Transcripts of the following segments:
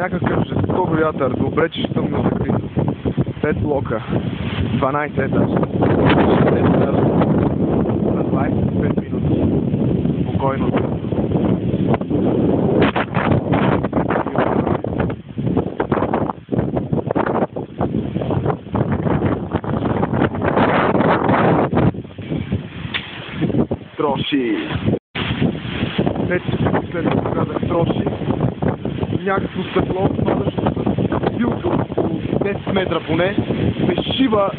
някакъв жесток вятър, добре, че съм на закрито. 5 блока, 12 етажа, 6 етажа, на 25 минути. Спокойно. Троши. Вече след това да троши. Някакво стъкло, падащо с билка около 10 метра поне, се шива,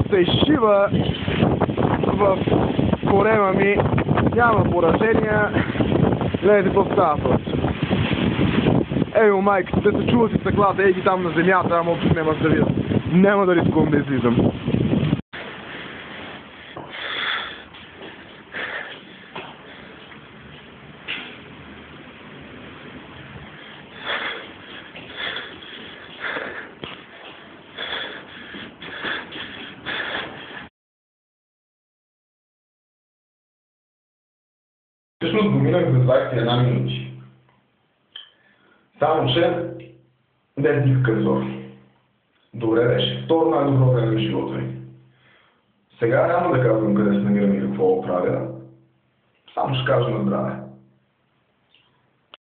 се шива в корема ми, няма поражения, гледайте какво става просто. Ево майка, те се чуват и стъклата, ей ги там на земята, ама общо няма да видя. Няма да рискувам да излизам. Всъщност го минах за 21 минути. Само че без никакъв зор. Добре беше. Второ най-добро време в живота ми. Сега няма да казвам къде се намирам и какво правя. Само ще кажа на здраве.